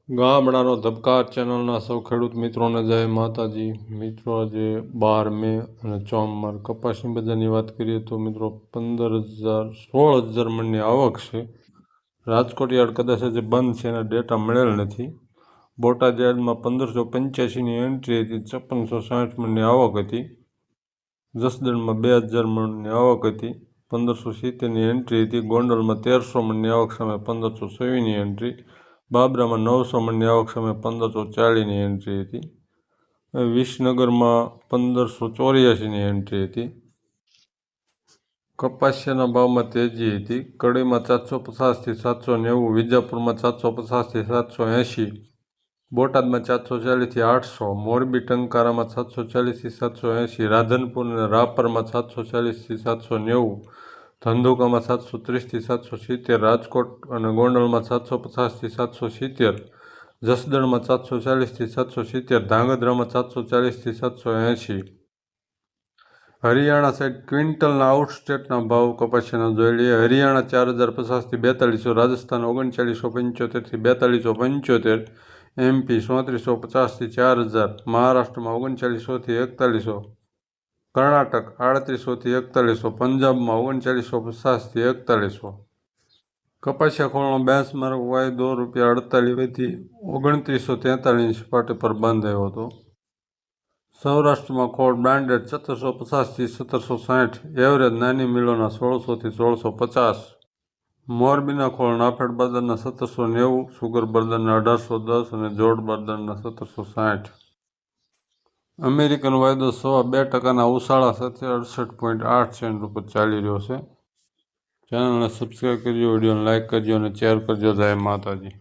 ગામડાનો ધબકાર ચેનલના સૌ ખેડૂત મિત્રોને જય માતાજી। મિત્રો આજે 12 મે અને ચોમવાર કપાસની બજારની વાત કરીએ તો મિત્રો 16,000 મણની આવક છે। રાજકોટ યાર્ડ કદાચ આજે બંધ છે, એના ડેટા મળેલ નથી। બોટાદ યાર્ડમાં 1585ની એન્ટ્રી હતી, 5660 મણની આવક હતી। જસદણમાં 2000 મણની આવક હતી, 1570ની એન્ટ્રી હતી। ગોંડલમાં 1300 મણની આવક સામે 1526ની એન્ટ્રી। બાબરામાં 900 મણની આવક સામે 1540ની એન્ટ્રી હતી। વિસનગરમાં 1584ની એન્ટ્રી હતી। કપાસિયાના ભાવમાં તેજી હતી। કડીમાં 450થી 790, વિજાપુરમાં 450થી 780, બોટાદમાં 440થી 800, મોરબી ટંકારામાં 740થી 780, રાધનપુર અને રાપરમાં 740થી 790, ધંધુકામાં 730થી 770, રાજકોટ અને ગોંડલમાં 750થી 770, જસદણમાં 440થી 770, ધાંગધ્રામાં 440થી 780। હરિયાણા સાઈડ ક્વિન્ટલના આઉટસ્ટેટના ભાવ કપાસિયાના જોઈ લઈએ। હરિયાણા 4050થી 4200, રાજસ્થાન 3975થી 4275, MP 3450થી 4000, મહારાષ્ટ્રમાં 3900થી 4100, કર્ણાટક 3800થી 4100, પંજાબમાં 3950થી 4100। કપાસિયા ખોળનો બેન્ચમાર્ક વાયદો ₹48થી 2943 પાટે પર બાંધાયો હતો। સૌરાષ્ટ્રમાં ખોળ બ્રાન્ડેડ 1750થી 1760, એવરેજ નાની મિલોના 1600થી 1650। મોરબીના ખોળ નાફેડ બરદરના 1790, સુગર બરદરના 1810 અને જોડ બરદરના 1760। અમેરિકન વાયદો 2.5% ઉછાળા સાથે 68.8 સેન્ટ ઉપર ચાલી રહ્યો છે। ચેનલને સબસ્ક્રાઈબ કરજો, વિડીયોને લાઇક કરજો અને શેર કરજો। જય માતાજી।